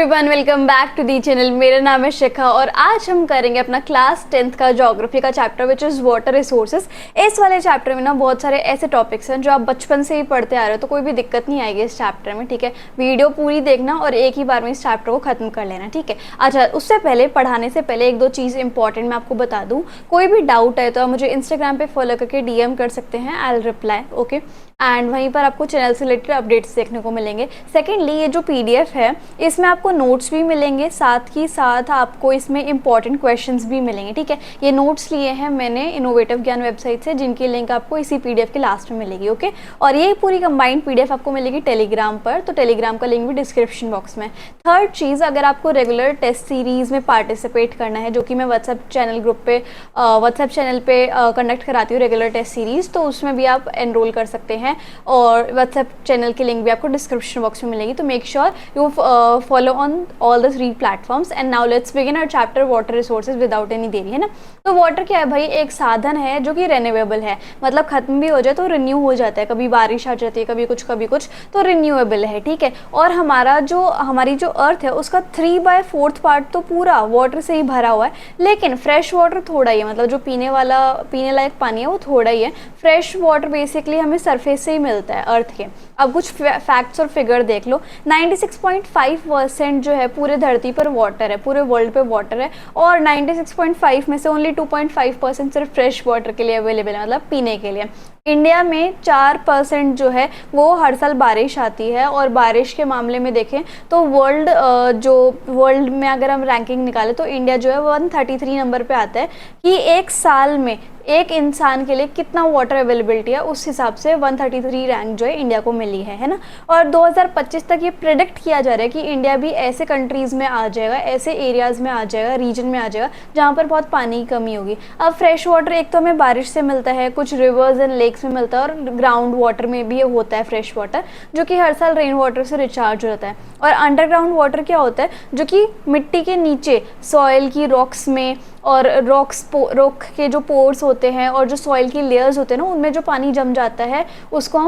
Everyone, welcome back to the channel. मेरा नाम है शिखा और आज हम करेंगे अपना क्लास 10th का ज्योग्राफी का chapter which is water resources. इस वाले चैप्टर में ना बहुत सारे ऐसे टॉपिक्स हैं जो आप बचपन से ही पढ़ते आ रहे हो, तो कोई भी दिक्कत नहीं आएगी इस चैप्टर में। ठीक है, वीडियो पूरी देखना और एक ही बार में इस चैप्टर को खत्म कर लेना। ठीक है, अच्छा उससे पहले पढ़ाने से पहले एक दो चीज़ इंपॉर्टेंट मैं आपको बता दूँ। कोई भी डाउट है तो आप मुझे इंस्टाग्राम पर फॉलो करके DM कर सकते हैं, I will reply. Okay, and वहीं पर आपको चैनल से रिलेटेड अपडेट्स देखने को मिलेंगे। सेकेंडली, ये जो PDF है इसमें आपको नोट्स भी मिलेंगे, साथ ही साथ आपको इसमें इंपॉर्टेंट क्वेश्चंस भी मिलेंगे। ठीक है, ये नोट्स लिए हैं मैंने इनोवेटिव ज्ञान वेबसाइट से, जिनकी लिंक आपको इसी PDF के लास्ट में मिलेगी। ओके, और ये पूरी कंबाइंड PDF आपको मिलेगी टेलीग्राम पर, तो टेलीग्राम का लिंक भी डिस्क्रिप्शन बॉक्स में। थर्ड चीज़, अगर आपको रेगुलर टेस्ट सीरीज़ में पार्टिसिपेट करना है, जो कि मैं व्हाट्सएप चैनल ग्रुप पे व्हाट्सएप चैनल पे कंडक्ट कराती हूँ रेगुलर टेस्ट सीरीज़, तो उसमें भी आप एनरोल कर सकते हैं और व्हाट्सएप चैनल की लिंक भी आपको डिस्क्रिप्शन बॉक्स में मिलेगी। तो make sure you follow on all the 3 platforms. And now let's begin our chapter water resources without any देरी, है ना। तो वाटर क्या है भाई? एक साधन है जो कि रिन्यूएबल है, मतलब खत्म भी हो जाए तो रिन्यू हो जाता है। कभी बारिश आ जाती है, कभी कुछ, तो रिन्यूएबल है। ठीक है, और हमारी जो अर्थ है उसका 3/4 पार्ट तो पूरा वाटर से ही भरा हुआ है, लेकिन फ्रेश वाटर थोड़ा ही है, मतलब जो पीने लायक पानी है वो थोड़ा ही है। फ्रेश वाटर बेसिकली हमें सरफेस से ही मिलता है अर्थ के। अब कुछ फैक्ट्स और फिगर देख लो। 96.5% जो है पूरे धरती पर वाटर है, पूरे वर्ल्ड पे वाटर है, और 96.5 में से ओनली 2.5% सिर्फ फ्रेश वाटर के लिए अवेलेबल है, मतलब पीने के लिए। इंडिया में 4% जो है वो हर साल बारिश आती है, और बारिश के मामले में देखें तो वर्ल्ड में अगर हम रैंकिंग निकालें तो इंडिया जो है 133 नंबर पे आता है कि एक साल में एक इंसान के लिए कितना वाटर अवेलेबिलिटी है, उस हिसाब से 133 रैंक जो है इंडिया को मिली है ना। और 2025 तक ये प्रेडिक्ट किया जा रहा है कि इंडिया भी ऐसे कंट्रीज़ में आ जाएगा, ऐसे एरियाज़ में आ जाएगा, रीजन में आ जाएगा जहाँ पर बहुत पानी की कमी होगी। अब फ्रेश वाटर एक तो हमें बारिश से मिलता है, कुछ रिवर्स एंड लेक्स में मिलता है, और ग्राउंड वाटर में भी होता है फ्रेश वाटर, जो कि हर साल रेन वाटर से रिचार्ज हो जाता है। और अंडरग्राउंड वाटर क्या होता है? जो कि मिट्टी के नीचे सॉइल की रॉक्स में, और रॉक के जो पोर्स होते हैं और जो सॉइल की लेयर्स होते हैं ना, उनमें जो पानी जम जाता है उसको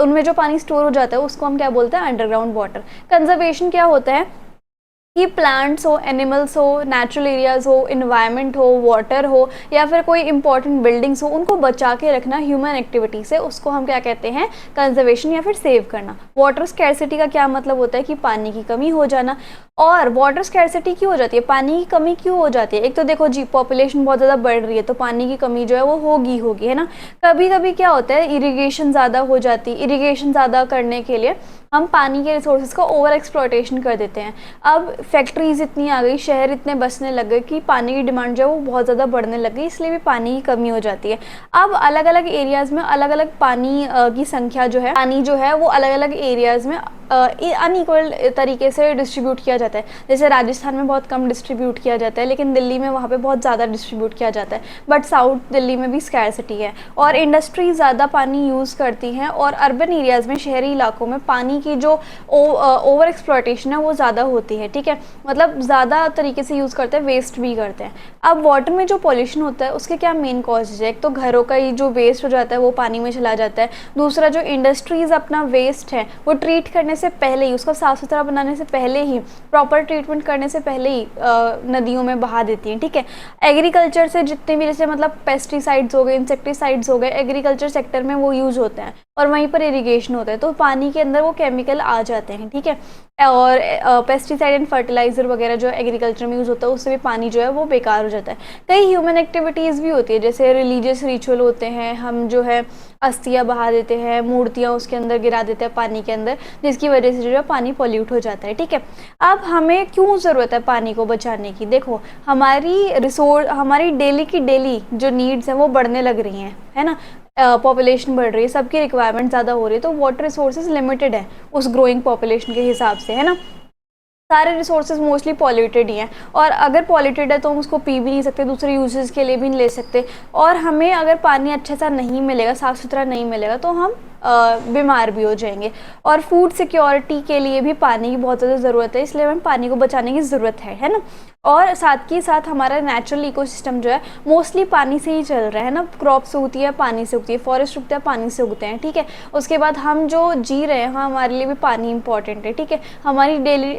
उनमें जो पानी स्टोर हो जाता है उसको हम क्या बोलते हैं? Underground water. कंजर्वेशन क्या होता है कि प्लांट्स हो, एनिमल्स हो, नेचुरल एरियाज हो, इन्वायरमेंट हो, वाटर हो, या फिर कोई इंपॉर्टेंट बिल्डिंग्स हो, उनको बचा के रखना ह्यूमन एक्टिविटी से, उसको हम क्या कहते हैं? कंजर्वेशन या फिर सेव करना। वाटर स्कैरसिटी का क्या मतलब होता है? कि पानी की कमी हो जाना। और वाटर स्कैरसिटी क्यों हो जाती है? पानी की कमी क्यों हो जाती है? एक तो देखो जी, पॉपुलेशन बहुत ज़्यादा बढ़ रही है, तो पानी की कमी जो है वो होगी, है ना। कभी कभी क्या होता है, इरिगेशन ज़्यादा हो जाती है, इरिगेशन ज़्यादा करने के लिए हम पानी के रिसोर्सेज का ओवर एक्सप्लॉयटेशन कर देते हैं। अब फैक्ट्रीज इतनी आ गई, शहर इतने बसने लग गए कि पानी की डिमांड जो है वो बहुत ज़्यादा बढ़ने लग गई, इसलिए भी पानी की कमी हो जाती है। अब अलग अलग एरियाज़ में अलग अलग पानी की संख्या जो है, पानी जो है वो अलग अलग एरियाज़ में अनइक्वल तरीके से डिस्ट्रीब्यूट किया जाता है। जैसे राजस्थान में बहुत कम डिस्ट्रीब्यूट किया जाता है, लेकिन दिल्ली में वहाँ पे बहुत ज़्यादा डिस्ट्रीब्यूट किया जाता है। बट साउथ दिल्ली में भी स्कैरसिटी है, और इंडस्ट्री ज़्यादा पानी यूज़ करती हैं, और अर्बन एरियाज़ में, शहरी इलाकों में पानी की जो ओवर एक्सप्लॉयटेशन है वो ज़्यादा होती है। ठीक है, मतलब ज़्यादा तरीके से यूज़ करते हैं, वेस्ट भी करते हैं। अब वाटर में जो पॉल्यूशन होता है उसके क्या मेन कॉजेज है? एक तो घरों का ही जो वेस्ट हो जाता है वो पानी में चला जाता है। दूसरा, जो इंडस्ट्रीज़ अपना वेस्ट है वो ट्रीट करने से पहले ही, उसका साफ़ सुथरा बनाने से पहले ही, प्रॉपर ट्रीटमेंट करने से पहले ही नदियों में बहा देती हैं। ठीक है, एग्रीकल्चर से जितने भी, जैसे मतलब पेस्टिसाइड्स हो गए, इंसेक्टिसाइड्स हो गए, एग्रीकल्चर सेक्टर में वो यूज़ होते हैं, और वहीं पर इरिगेशन होता है, तो पानी के अंदर वो केमिकल आ जाते हैं। ठीक है, और पेस्टिसाइड एंड फर्टिलाइज़र वगैरह जो एग्रीकल्चर में यूज़ होता है उससे भी पानी जो है वो बेकार हो जाता है। कई ह्यूमन एक्टिविटीज़ भी होती है, जैसे रिलीजियस रिचुअल होते हैं, हम जो है अस्थियाँ बहा देते हैं, मूर्तियाँ उसके अंदर गिरा देते हैं पानी के अंदर, जिसकी वजह से जो है पानी पॉल्यूट हो जाता है। ठीक है, अब हमें क्यों ज़रूरत है पानी को बचाने की? देखो, हमारी डेली की डेली जो नीड्स हैं वो बढ़ने लग रही हैं, है ना। पॉपुलेशन बढ़ रही है, सबकी रिक्वायरमेंट ज़्यादा हो रही है, तो वाटर रिसोर्सेज लिमिटेड है उस ग्रोइंग पॉपुलेशन के हिसाब से, है ना। सारे रिसोर्सेज मोस्टली पॉल्यूटेड ही हैं, और अगर पॉल्यूटेड है तो हम उसको पी भी नहीं सकते, दूसरे यूजेस के लिए भी नहीं ले सकते। और हमें अगर पानी अच्छा सा नहीं मिलेगा, साफ़ सुथरा नहीं मिलेगा, तो हम बीमार भी हो जाएंगे। और फूड सिक्योरिटी के लिए भी पानी की बहुत ज़्यादा ज़रूरत है, इसलिए हमें पानी को बचाने की ज़रूरत है ना। और साथ ही साथ हमारा नेचुरल इकोसिस्टम जो है मोस्टली पानी से ही चल रहा है ना। क्रॉप्स उगती है पानी से उगती है, फॉरेस्ट उगते हैं पानी से उगते हैं, ठीक है। उसके बाद हम जो जी रहे हैं हमारे लिए भी पानी इंपॉर्टेंट है, ठीक है। हमारी डेली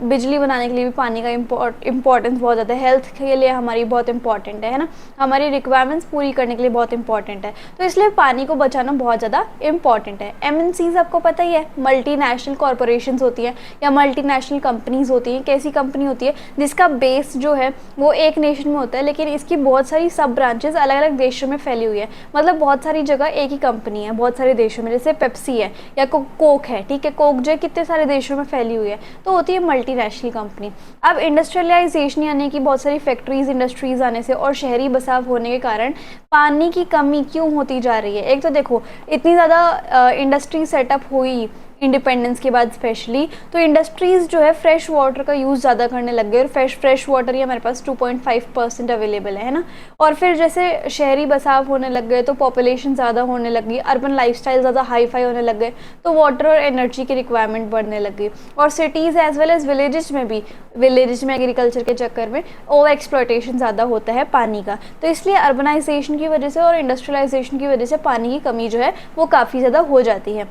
बिजली बनाने के लिए भी पानी का इम्पोर्टेंस बहुत ज़्यादा है, हेल्थ के लिए हमारी बहुत इंपॉर्टेंट है ना। हमारी रिक्वायरमेंट्स पूरी करने के लिए बहुत इंपॉर्टेंट है, तो इसलिए पानी को बचाना बहुत ज़्यादा इंपॉर्टेंट है। MNCs आपको पता ही है, मल्टीनेशनल कॉरपोरेशंस होती हैं या मल्टीनेशनल कंपनीज होती हैं। कैसी कंपनी होती है जिसका बेस जो है वो एक नेशन में होता है, लेकिन इसकी बहुत सारी सब ब्रांचेस अलग अलग देशों में फैली हुई है। मतलब बहुत सारी जगह एक ही कंपनी है बहुत सारे देशों में, जैसे पेप्सी है या कोक है, ठीक है। कोक जो है कितने सारे देशों में फैली हुई है, तो होती है मल्टीनेशनल कंपनी। अब इंडस्ट्रियलाइजेशन यानी कि बहुत सारी फैक्ट्रीज इंडस्ट्रीज आने से और शहरी बसाव होने के कारण पानी की कमी क्यों होती जा रही है। एक तो देखो इतनी ज़्यादा इंडस्ट्री सेटअप हुई इंडिपेंडेंस के बाद स्पेशली, तो इंडस्ट्रीज़ जो है फ्रेश वाटर का यूज़ ज़्यादा करने लग गए और फ्रेश वाटर ही हमारे पास 2.5% अवेलेबल है ना। और फिर जैसे शहरी बसाव होने लग गए तो पॉपुलेशन ज़्यादा होने लग गई, अर्बन लाइफस्टाइल ज़्यादा हाई फाई होने लग गए, तो वाटर और एनर्जी की रिक्वायरमेंट बढ़ने लग गई। और cities as well as villages में भी, विलेजेस में एग्रीकल्चर के चक्कर में ओवर एक्सप्लॉयटेशन ज़्यादा होता है पानी का, तो इसलिए अर्बनाइजेशन की वजह से और इंडस्ट्रियलाइजेशन की वजह से पानी की कमी जो है वो काफ़ी ज़्यादा हो जाती है।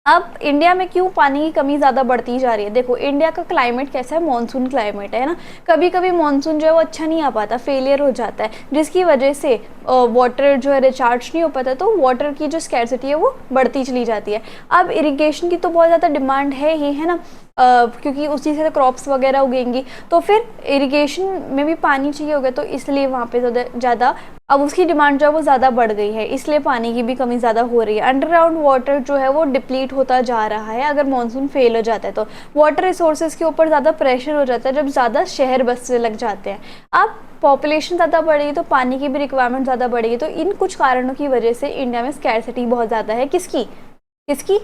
अब इंडिया में क्यों पानी की कमी ज़्यादा बढ़ती जा रही है। देखो इंडिया का क्लाइमेट कैसा है, मॉनसून क्लाइमेट है ना। कभी कभी मॉनसून जो है वो अच्छा नहीं आ पाता, फेलियर हो जाता है, जिसकी वजह से वाटर जो है रिचार्ज नहीं हो पाता, तो वाटर की जो स्कैरसिटी है वो बढ़ती चली जाती है। अब इरिगेशन की तो बहुत ज़्यादा डिमांड है ही है ना, क्योंकि उसी से क्रॉप्स वगैरह उगेंगी, तो फिर इरिगेशन में भी पानी चाहिए होगा, तो इसलिए वहाँ पे ज़्यादा अब उसकी डिमांड जो है वो ज़्यादा बढ़ गई है, इसलिए पानी की भी कमी ज़्यादा हो रही है। अंडरग्राउंड वाटर जो है वो डिप्लीट होता जा रहा है अगर मानसून फेल हो जाता है, तो वाटर रिसोर्सेज के ऊपर ज़्यादा प्रेशर हो जाता है जब ज़्यादा शहर बसने लग जाते हैं। अब पॉपुलेशन ज़्यादा बढ़ेगी तो पानी की भी रिक्वायरमेंट ज़्यादा बढ़ेगी, तो इन कुछ कारणों की वजह से इंडिया में स्कैरसिटी बहुत ज़्यादा है। किसकी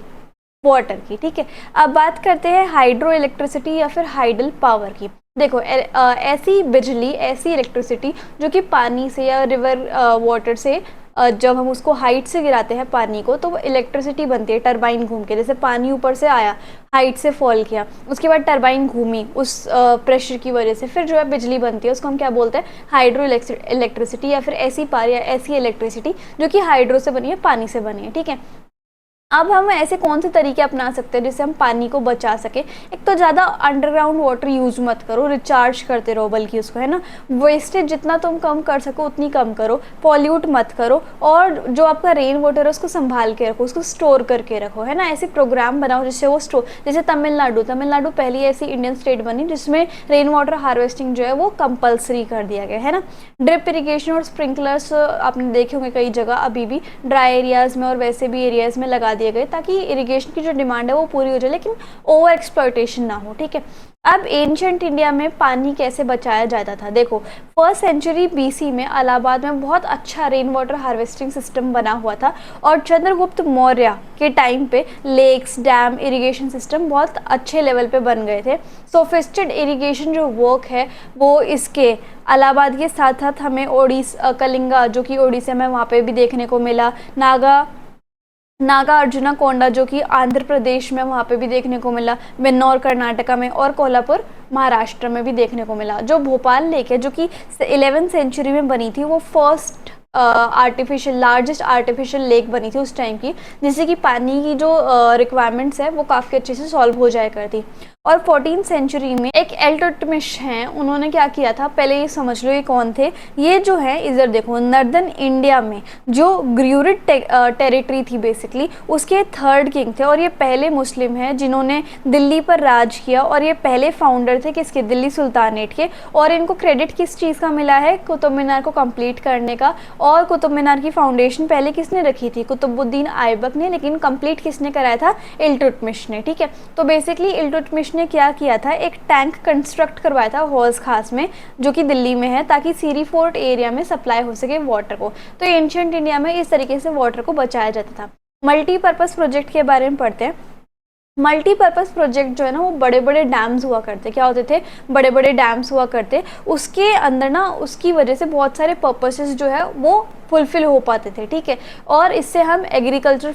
वाटर की, ठीक है। अब बात करते हैं हाइड्रो इलेक्ट्रिसिटी या फिर हाइडल पावर की। देखो ऐसी बिजली, ऐसी इलेक्ट्रिसिटी जो कि पानी से या रिवर वाटर से जब हम उसको हाइट से गिराते हैं पानी को, तो वो इलेक्ट्रिसिटी बनती है टरबाइन घूम के। जैसे पानी ऊपर से आया, हाइट से फॉल किया, उसके बाद टरबाइन घूमी उस प्रेशर की वजह से, फिर जो है बिजली बनती है, उसको हम क्या बोलते हैं, हाइड्रो इलेक्ट्रिसिटी या फिर ऐसी पावर या ऐसी इलेक्ट्रिसिटी जो कि हाइड्रो से बनी है, पानी से बनी है, ठीक है। अब हम ऐसे कौन से तरीके अपना सकते हैं जिससे हम पानी को बचा सके। एक तो ज़्यादा अंडरग्राउंड वाटर यूज़ मत करो, रिचार्ज करते रहो बल्कि उसको, है ना। वेस्टेज जितना तुम कम कर सको उतनी कम करो, पॉल्यूट मत करो, और जो आपका रेन वाटर है उसको संभाल के रखो, उसको स्टोर करके रखो, है ना। ऐसे प्रोग्राम बनाओ जिससे वो स्टोर, जैसे तमिलनाडु पहली ऐसी इंडियन स्टेट बनी जिसमें रेन वाटर हार्वेस्टिंग जो है वो कंपलसरी कर दिया गया, है ना। ड्रिप इरीगेशन और स्प्रिंकलर्स आपने देखे होंगे कई जगह अभी भी ड्राई एरियाज़ में और वैसे भी एरियाज़ में लगा दिए गए, ताकि इरिगेशन की जो डिमांड है वो पूरी हो जाए, लेकिन ओवर एक्सप्लॉयटेशन ना हो, ठीक है। अब एंशिएंट इंडिया में पानी कैसे बचाया जाता था। देखो 1st सेंचुरी BC में इलाहाबाद में बहुत अच्छा रेन वाटर हार्वेस्टिंग सिस्टम बना हुआ था, और चंद्रगुप्त मौर्य के टाइम पे लेक्स, डैम, इरिगेशन सिस्टम बहुत अच्छे लेवल पे बन गए थे। सोफिस्टिकेटेड इरिगेशन जो वर्क है वो इसके इलाहाबाद के साथ साथ हमें कलिंगा जो कि ओडिशा में वहाँ पे भी देखने को मिला, नागार्जुना कोंडा जो कि आंध्र प्रदेश में वहाँ पे भी देखने को मिला, वेन्नोर कर्नाटका में, और कोल्हापुर महाराष्ट्र में भी देखने को मिला। जो भोपाल लेक है जो कि 11th सेंचुरी में बनी थी, वो फर्स्ट लार्जेस्ट आर्टिफिशियल लेक बनी थी उस टाइम की, जिससे कि पानी की जो रिक्वायरमेंट्स है वो काफ़ी अच्छे से सॉल्व हो जाया करती। और 14th सेंचुरी में एक इल्तुतमिश हैं, उन्होंने क्या किया था, पहले ये समझ लो ये कौन थे। ये जो है इधर देखो नॉर्दर्न इंडिया में जो ग्यूरिड टेरिटरी थी बेसिकली, उसके 3rd किंग थे, और ये पहले मुस्लिम हैं जिन्होंने दिल्ली पर राज किया, और ये पहले फाउंडर थे किसके, दिल्ली सुल्तानेट के। और इनको क्रेडिट किस चीज़ का मिला है, कुतुब मीनार को कंप्लीट करने का। और कुतुब मीनार की फाउंडेशन पहले किसने रखी थी, कुतुबुद्दीन ऐबक ने, लेकिन कंप्लीट किसने कराया था, इल्तुतमिश ने, ठीक है। तो बेसिकली इल्तुतमिश ने क्या किया था, एक टैंक कंस्ट्रक्ट करवाया था हौज खास में जो कि दिल्ली में है, ताकि सीरी फोर्ट एरिया में सप्लाई हो सके वाटर को। तो एंशिएंट इंडिया में इस तरीके से वाटर को बचाया जाता था। मल्टीपर्पज़ प्रोजेक्ट के बारे में पढ़ते हैं। मल्टीपर्पज़ प्रोजेक्ट जो है ना वो बड़े बड़े डैम्स हुआ करते, क्या होते थे, बड़े बड़े डैम्स हुआ करते, उसके अंदर ना उसकी वजह से बहुत सारे पर्पसेस जो है वो फुलफिल हो पाते थे, ठीक है। और इससे हम एग्रीकल्चर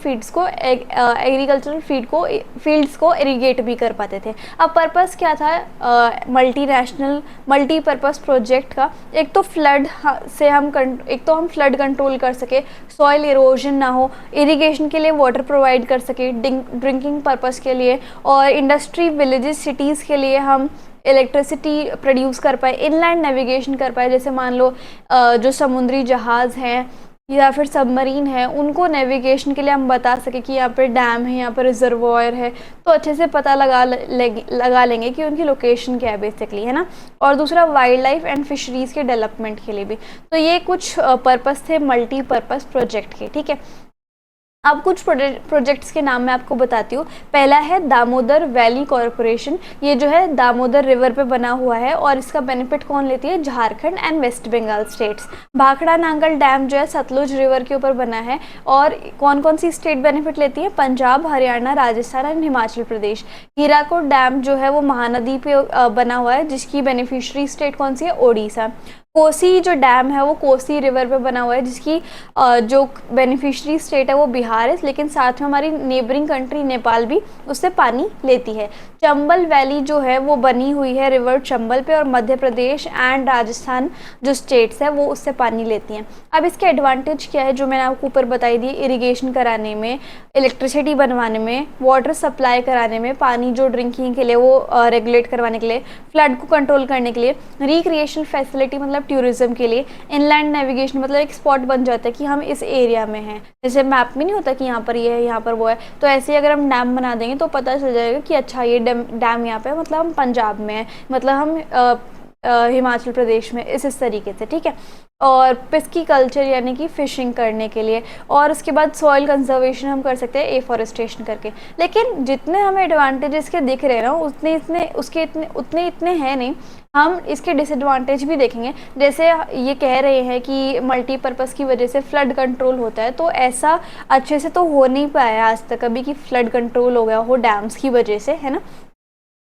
फील्ड्स को इरिगेट भी कर पाते थे। अब पर्पस क्या था मल्टीपर्पज़ प्रोजेक्ट का? एक तो फ्लड से हम फ्लड कंट्रोल कर सके, सॉइल इरोजन ना हो, इरिगेशन के लिए वाटर प्रोवाइड कर सके, ड्रिंकिंग पर्पस के लिए, और इंडस्ट्री, विलेजेस, सिटीज़ के लिए हम इलेक्ट्रिसिटी प्रोड्यूस कर पाए, इनलैंड नेविगेशन कर पाए। जैसे मान लो जो समुद्री जहाज़ हैं या फिर सबमरीन है, उनको नेविगेशन के लिए हम बता सके कि यहाँ पर डैम है, यहाँ पर रिजर्वॉयर है, तो अच्छे से पता लगा लेंगे कि उनकी लोकेशन क्या है बेसिकली, है ना। और दूसरा वाइल्ड लाइफ एंड फिशरीज़ के डेवलपमेंट के लिए भी। तो ये कुछ पर्पस थे मल्टीपर्पज़ प्रोजेक्ट के, ठीक है। अब कुछ प्रोजेक्ट्स के नाम मैं आपको बताती हूँ। पहला है दामोदर वैली कॉरपोरेशन। ये जो है दामोदर रिवर पे बना हुआ है और इसका बेनिफिट कौन लेती है? Jharkhand and West Bengal states. Bhakra Nangal dam जो है सतलुज रिवर के ऊपर बना है और कौन कौन सी स्टेट बेनिफिट लेती है? पंजाब, हरियाणा, राजस्थान एंड हिमाचल प्रदेश। हीराकुद डैम जो है वो महानदी पे बना हुआ है, जिसकी बेनिफिशियरी स्टेट कौन सी है? ओडिशा। कोसी जो डैम है वो कोसी रिवर पे बना हुआ है, जिसकी जो बेनिफिशियरी स्टेट है वो बिहार है, लेकिन साथ में हमारी नेबरिंग कंट्री नेपाल भी उससे पानी लेती है। चंबल वैली जो है वो बनी हुई है रिवर चंबल पे, और मध्य प्रदेश एंड राजस्थान जो स्टेट्स है वो उससे पानी लेती हैं। अब इसके एडवांटेज क्या है जो मैंने आपको ऊपर बताई दी? इरिगेशन कराने में, इलेक्ट्रिसिटी बनवाने में, वाटर सप्लाई कराने में, पानी जो ड्रिंकिंग के लिए वो रेगुलेट करवाने के लिए, फ्लड को कंट्रोल करने के लिए, रिक्रिएशनल फैसिलिटी मतलब टूरिज्म के लिए, इनलैंड नेविगेशन मतलब एक स्पॉट बन जाता है कि हम इस एरिया में हैं। जैसे मैप में नहीं होता कि यहाँ पर ये है, यहाँ पर वो है, तो ऐसे ही अगर हम डैम बना देंगे तो पता चल जाएगा कि अच्छा ये डैम यहाँ पे है, मतलब हम पंजाब में हैं, मतलब हम हिमाचल प्रदेश में, इस तरीके से, ठीक है। और पिस्की कल्चर यानी कि फिशिंग करने के लिए, और उसके बाद सॉइल कंजर्वेशन हम कर सकते हैं एफॉरेस्टेशन करके। लेकिन जितने हमें एडवांटेजेस के दिख रहे हैं ना उतने इतने हैं नहीं। हम इसके डिसएडवांटेज भी देखेंगे। जैसे ये कह रहे हैं कि मल्टीपर्पज़ की वजह से फ्लड कंट्रोल होता है, तो ऐसा अच्छे से तो हो नहीं पाया आज तक कभी कि फ्लड कंट्रोल हो गया हो डैम्स की वजह से, है ना।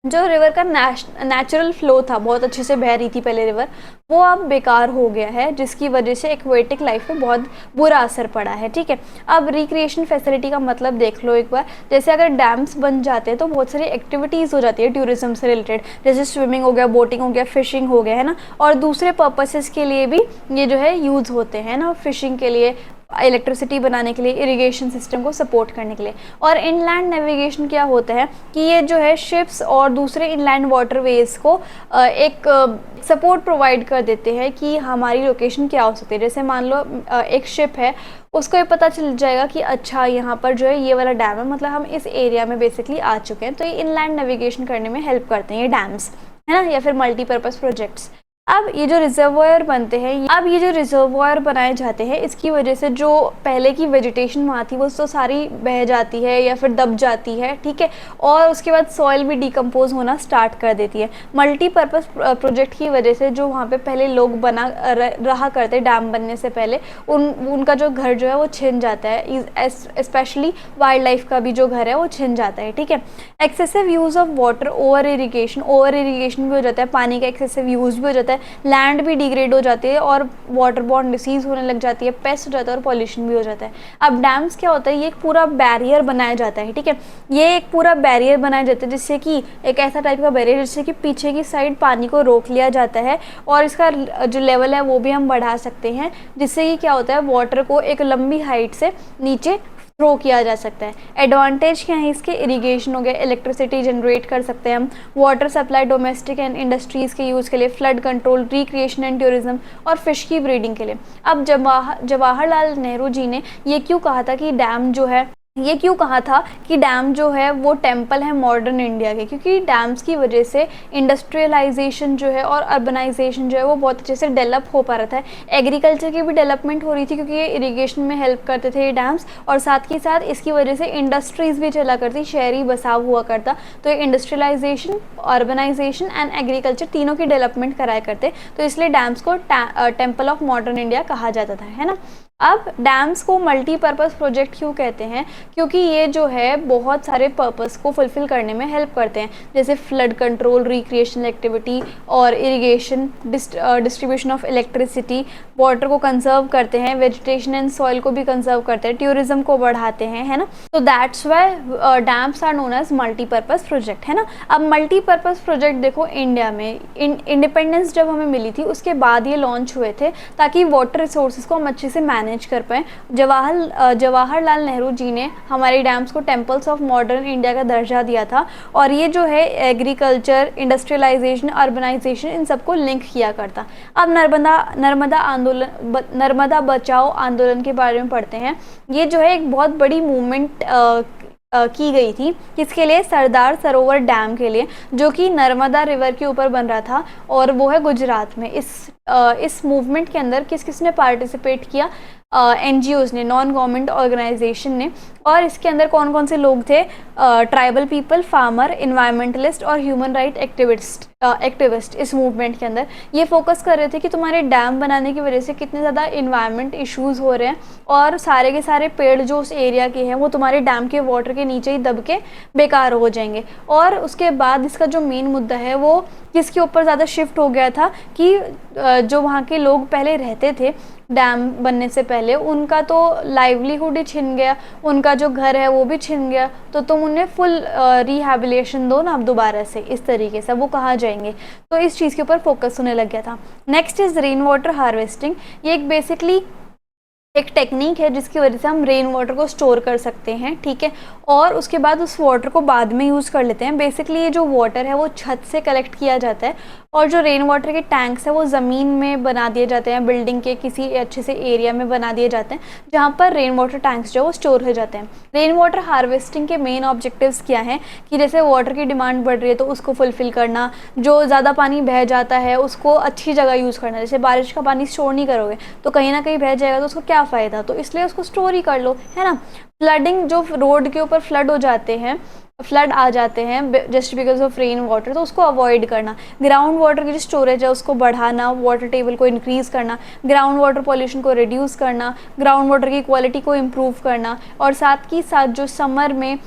जो रिवर का नेचुरल फ्लो था, बहुत अच्छे से बह रही थी पहले रिवर, वो अब बेकार हो गया है, जिसकी वजह से एक्वेटिक लाइफ पे बहुत बुरा असर पड़ा है, ठीक है। अब रिक्रिएशन फैसिलिटी का मतलब देख लो एक बार। जैसे अगर डैम्स बन जाते हैं तो बहुत सारी एक्टिविटीज़ हो जाती है टूरिज्म से रिलेटेड, जैसे स्विमिंग हो गया, बोटिंग हो गया, फिशिंग हो गया, है ना। और दूसरे पर्पसेस के लिए भी ये जो है यूज़ होते हैं ना, फिशिंग के लिए, इलेक्ट्रिसिटी बनाने के लिए, इरिगेशन सिस्टम को सपोर्ट करने के लिए। और इनलैंड नेविगेशन क्या होता है कि ये जो है शिप्स और दूसरे इनलैंड वाटरवेज को एक सपोर्ट प्रोवाइड कर देते हैं कि हमारी लोकेशन क्या हो सकती है। जैसे मान लो एक शिप है, उसको ये पता चल जाएगा कि अच्छा यहाँ पर जो है ये वाला डैम है, मतलब हम इस एरिया में बेसिकली आ चुके हैं। तो ये इनलैंड नेविगेशन करने में हेल्प करते हैं ये डैम्स, है ना, या फिर मल्टीपर्पज़ प्रोजेक्ट्स। अब ये जो रिजर्वॉयर बनते हैं, अब ये जो रिजर्वॉयर बनाए जाते हैं, इसकी वजह से जो पहले की वेजिटेशन वहाँ थी वो तो सारी बह जाती है या फिर दब जाती है, ठीक है। और उसके बाद सॉइल भी डिकम्पोज होना स्टार्ट कर देती है। मल्टीपर्पज़ प्रोजेक्ट की वजह से जो वहाँ पे पहले लोग रहा करते डैम बनने से पहले, उनका जो घर जो है वो छिन जाता है, स्पेशली वाइल्ड लाइफ का भी जो घर है वो छिन जाता है, ठीक है। Excessive use of water, over irrigation भी हो जाता है, पानी का एक्सेसिव यूज़ भी हो जाता है, लैंड भी डिग्रेड हो जाती है और वाटर बॉर्न डिसीज होने लग जाती है, पेस्ट हो जाता है और पॉल्यूशन भी हो जाता है। अब डैम्स क्या होता है, ये एक पूरा बैरियर बनाया जाता है, ठीक है। ये एक पूरा बैरियर बनाया जाता है जिससे कि एक ऐसा टाइप का बैरियर जिससे कि पीछे की साइड पानी को रोक लिया जाता है, और इसका जो लेवल है वो भी हम बढ़ा सकते हैं, जिससे कि क्या होता है वाटर को एक लंबी हाइट से नीचे थ्रो किया जा सकता है। एडवांटेज क्या है इसके? इरिगेशन हो गया, इलेक्ट्रिसिटी जनरेट कर सकते हैं हम, water supply domestic and industries के यूज़ के लिए, flood control, recreation and tourism, और फिश की ब्रीडिंग के लिए। अब जवाहरलाल नेहरू जी ने ये क्यों कहा था कि डैम जो है, ये क्यों कहा था कि डैम जो है वो टेम्पल है मॉडर्न इंडिया के? क्योंकि डैम्स की वजह से इंडस्ट्रियलाइजेशन जो है और अर्बनाइजेशन जो है वो बहुत अच्छे से डेवलप हो पा रहा था। एग्रीकल्चर की भी डेवलपमेंट हो रही थी क्योंकि ये इरिगेशन में हेल्प करते थे ये डैम्स, और साथ ही साथ इसकी वजह से इंडस्ट्रीज़ भी चला करती, शहरी बसाव हुआ करता। तो ये इंडस्ट्रियलाइजेशन, अर्बनाइजेशन एंड एग्रीकल्चर तीनों की डेवलपमेंट कराया करते, तो इसलिए डैम्स को टेम्पल ऑफ मॉडर्न इंडिया कहा जाता था, है ना। अब डैम्स को मल्टीपर्पज़ प्रोजेक्ट क्यों कहते हैं, क्योंकि ये जो है बहुत सारे पर्पस को फुलफ़िल करने में हेल्प करते हैं, जैसे फ्लड कंट्रोल, रिक्रिएशनल एक्टिविटी और irrigation, distribution of electricity, water को कंजर्व करते हैं, वेजिटेशन एंड सॉइल को भी कंजर्व करते हैं, टूरिज्म को बढ़ाते हैं, है ना। तो that's why dams are known as multipurpose project, है ना। अब मल्टीपर्पज़ प्रोजेक्ट देखो, इंडिया में इंडिपेंडेंस जब हमें मिली थी उसके बाद ये लॉन्च हुए थे, ताकि वाटर रिसोर्सेज को हम अच्छे से मैनेज कर पाएँ। जवाहरलाल नेहरू जी ने हमारे डैम्स को टेम्पल्स ऑफ मॉडर्न इंडिया का दर्जा दिया था, और ये जो है एग्रीकल्चर, इंडस्ट्रियलाइजेशन, अर्बनाइजेशन, इन सबको लिंक किया करता। अब नर्मदा बचाओ आंदोलन के बारे में पढ़ते हैं। ये जो है एक बहुत बड़ी मूवमेंट की गई थी, किसके लिए? सरदार सरोवर डैम के लिए, जो कि नर्मदा रिवर के ऊपर बन रहा था, और वो है गुजरात में। इस मूवमेंट के अंदर किस किस ने पार्टिसिपेट किया? NGOs ने, नॉन गवर्नमेंट ऑर्गेनाइजेशन ने। और इसके अंदर कौन कौन से लोग थे? ट्राइबल पीपल, फार्मर, इन्वायरमेंटलिस्ट और ह्यूमन राइट एक्टिविस्ट इस मूवमेंट के अंदर ये फोकस कर रहे थे कि तुम्हारे डैम बनाने की वजह से कितने ज़्यादा इन्वायरमेंट इश्यूज़ हो रहे हैं, और सारे के सारे पेड़ जो उस एरिया के हैं वो तुम्हारे डैम के वाटर के नीचे ही दब के बेकार हो जाएंगे। और उसके बाद इसका जो मेन मुद्दा है वो किसके ऊपर ज़्यादा शिफ्ट हो गया था कि जो वहाँ के लोग पहले रहते थे डैम बनने से पहले, उनका तो लाइवलीहुड ही छिन गया, उनका जो घर है वो भी छिन गया, तो तुम उन्हें फुल रिहैबिलिटेशन दो ना अब दोबारा से, इस तरीके से वो कहाँ जाएंगे। तो इस चीज़ के ऊपर फोकस होने लग गया था। Next is rain water harvesting. ये एक बेसिकली एक टेक्निक है जिसकी वजह से हम रेन वाटर को स्टोर कर सकते हैं, ठीक है, और उसके बाद उस वाटर को बाद में यूज़ कर लेते हैं। बेसिकली ये जो वाटर है वो छत से कलेक्ट किया जाता है, और जो रेन वाटर के टैंक्स है वो ज़मीन में बना दिए जाते हैं, बिल्डिंग के किसी अच्छे से एरिया में बना दिए जाते हैं, जहाँ पर रेन वाटर टैंक्स जो है वो स्टोर हो जाते हैं। रेन वाटर हार्वेस्टिंग के मेन ऑब्जेक्टिव्स क्या हैं कि जैसे वाटर की डिमांड बढ़ रही है तो उसको फुलफ़िल करना, जो ज़्यादा पानी बह जाता है उसको अच्छी जगह यूज़ करना। जैसे बारिश का पानी स्टोर नहीं करोगे तो कहीं ना कहीं बह जाएगा, तो उसको क्या फ़ायदा, तो इसलिए उसको स्टोर ही कर लो, है ना। फ्लडिंग, जो रोड के ऊपर फ्लड हो जाते हैं, फ्लड आ जाते हैं just because of rain water, तो उसको अवॉइड करना। ग्राउंड वाटर की जो स्टोरेज है उसको बढ़ाना, वाटर टेबल को इंक्रीज़ करना, ग्राउंड वाटर पॉल्यूशन को रिड्यूस करना, ग्राउंड वाटर की क्वालिटी को इम्प्रूव करना, और साथ ही साथ जो समर में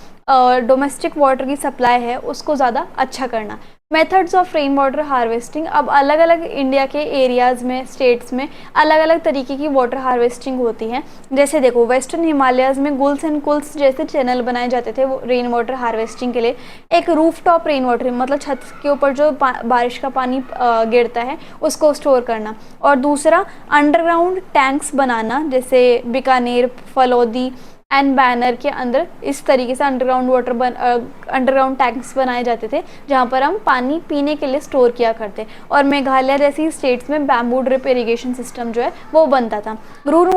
डोमेस्टिक वाटर की सप्लाई है उसको ज़्यादा अच्छा करना। Methods of rain water harvesting. अब अलग अलग इंडिया के एरियाज़ में, स्टेट्स में अलग अलग तरीके की वाटर हार्वेस्टिंग होती है। जैसे देखो, वेस्टर्न हिमालयाज़ में गुल्स एंड कुल्स जैसे चैनल बनाए जाते थे वो रेन वाटर हार्वेस्टिंग के लिए। एक रूफ टॉप रेन वाटर, मतलब छत के ऊपर जो बारिश का पानी गिरता है उसको स्टोर करना। और दूसरा अंडरग्राउंड टैंक्स बनाना, जैसे बीकानेर, फलौदी एंड बैनर के अंदर इस तरीके से अंडरग्राउंड टैंक्स बनाए जाते थे, जहाँ पर हम पानी पीने के लिए स्टोर किया करते। और मेघालय जैसी स्टेट्स में बैम्बू ड्रिप इरिगेशन सिस्टम जो है वो बनता था। Roof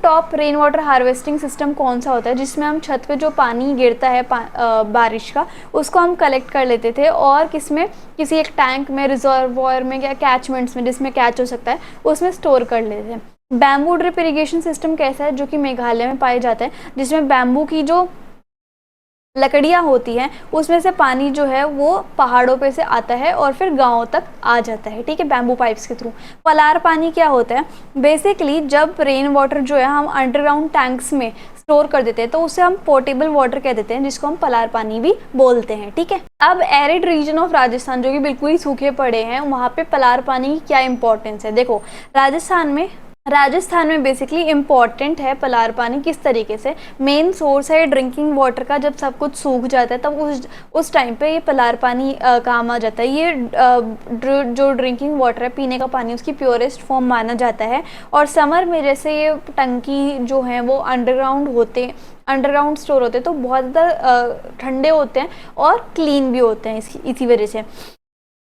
top rain water harvesting system कौन सा होता है? जिसमें हम छत पे जो पानी गिरता है बारिश का, उसको हम कलेक्ट कर लेते थे और किसी एक टैंक में, रिजर्वॉयर में या कैचमेंट्स में जिसमें कैच हो सकता है उसमें स्टोर कर लेते हैं। बैम्बू ड्रिप इरिगेशन सिस्टम कैसा है? जो कि मेघालय में पाया जाता है, जिसमें बैम्बू की जो लकड़ियाँ होती हैं उसमें से पानी जो है वो पहाड़ों पे से आता है और फिर गाँव तक आ जाता है, ठीक है, बैम्बू पाइप्स के थ्रू। पलार पानी क्या होता है? बेसिकली जब रेन वाटर जो है हम अंडरग्राउंड टैंक्स में स्टोर कर देते हैं तो उसे हम पोर्टेबल वाटर कह देते हैं, जिसको हम पलार पानी भी बोलते हैं, ठीक है। अब एरिड रीजन ऑफ राजस्थान, जो कि बिल्कुल ही सूखे पड़े हैं, वहाँ पे पलार पानी की क्या इंपॉर्टेंस है? देखो, राजस्थान में बेसिकली इम्पॉर्टेंट है पलार पानी। किस तरीके से? मेन सोर्स है ड्रिंकिंग वाटर का। जब सब कुछ सूख जाता है तब उस टाइम पे ये पलार पानी काम आ जाता है। ये जो ड्रिंकिंग वाटर है, पीने का पानी, उसकी प्योरेस्ट फॉर्म माना जाता है। और समर में जैसे ये टंकी जो हैं वो अंडरग्राउंड स्टोर होते हैं, तो बहुत ज़्यादा ठंडे होते हैं और क्लीन भी होते हैं इसी वजह से।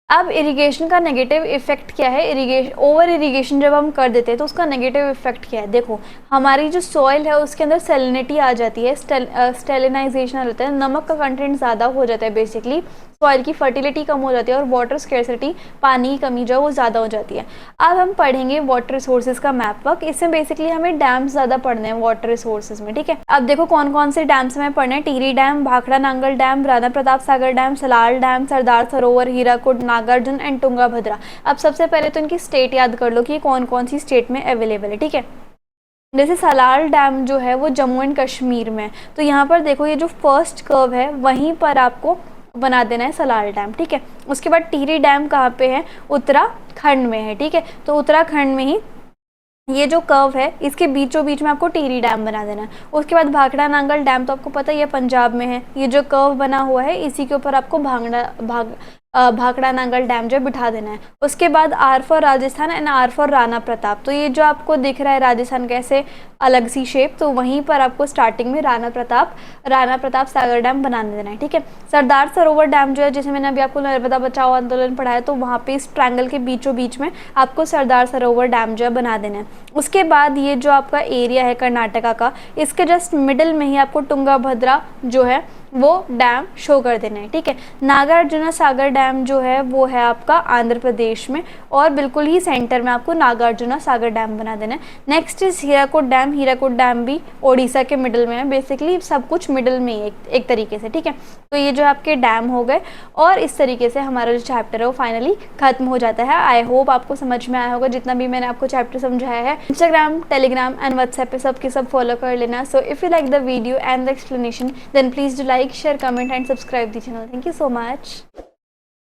अब इरिगेशन का नेगेटिव इफेक्ट क्या है? ओवर इरिगेशन जब हम कर देते हैं तो उसका नेगेटिव इफेक्ट क्या है? देखो, हमारी जो सॉइल है उसके अंदर सैलिनिटी आ जाती है, स्टेलिनाइजेशन आ जाता है, नमक का कंटेंट ज़्यादा हो जाता है बेसिकली सॉइल की फर्टिलिटी कम हो जाती है और वाटर स्केर्सिटी, पानी की कमी जो है वो ज़्यादा हो जाती है। अब हम पढ़ेंगे वाटर रिसोर्सेज का मैप वर्क। इसमें बेसिकली हमें डैम्स ज़्यादा पढ़ने हैं वाटर रिसोर्सेज में, ठीक है। अब देखो कौन कौन से डैम्स हमें पढ़ने हैं। Tehri dam, Bhakra Nangal dam, Rana Pratap Sagar dam, Salal dam, Sardar Sarovar, Hirakud, Nagarjuna and Tunga भद्रा। अब सबसे पहले तो इनकी स्टेट याद कर लो कि कौन कौन सी स्टेट में अवेलेबल है, ठीक है। जैसे सलाल डैम जो है वो जम्मू एंड कश्मीर में, तो यहाँ पर देखो ये जो फर्स्ट कर्व है वहीं पर आपको बना देना है सलाल डैम, ठीक है। उसके बाद टिहरी डैम कहाँ पे है, उत्तराखंड में है, ठीक है। तो उत्तराखंड में ही ये जो कर्व है इसके बीचों बीच में आपको टिहरी डैम बना देना है। उसके बाद भाखड़ा नांगल डैम तो आपको पता ही है पंजाब में है, ये जो कर्व बना हुआ है इसी के ऊपर आपको भाखड़ा नांगल डैम जो बिठा देना है। उसके बाद R for Rajasthan and R for Rana Pratap, तो ये जो आपको दिख रहा है राजस्थान कैसे अलग सी शेप, तो वहीं पर आपको स्टार्टिंग में राणा प्रताप सागर डैम बनाने देना है, ठीक है। सरदार सरोवर डैम जो है, जैसे मैंने अभी आपको नर्मदा बचाओ आंदोलन पढ़ाया, तो वहाँ पे इस ट्रायंगल के बीचों बीच में आपको सरदार सरोवर डैम जो है बना देना है। उसके बाद ये जो आपका एरिया है कर्नाटका का, इसके जस्ट मिडिल में ही आपको तुंगा भद्रा जो है वो डैम शो कर देना है, ठीक है। नागार्जुना सागर डैम जो है वो है आपका आंध्र प्रदेश में, और बिल्कुल ही सेंटर में आपको नागार्जुना सागर डैम बना देना है। नेक्स्ट इज हीराकुड डैम भी ओडिशा के मिडिल में है। बेसिकली सब कुछ मिडिल में ही एक तरीके से, ठीक है। तो ये जो आपके डैम हो गए, और इस तरीके से हमारा जो चैप्टर है वो फाइनली खत्म हो जाता है। आई होप आपको समझ में आया होगा जितना भी मैंने आपको चैप्टर समझाया है। इंस्टाग्राम, टेलीग्राम एंड व्हाट्सएप पे सबके सब फॉलो कर लेना। So if you like the video and the explanation then please do like, share, comment and subscribe the channel. Thank you so much.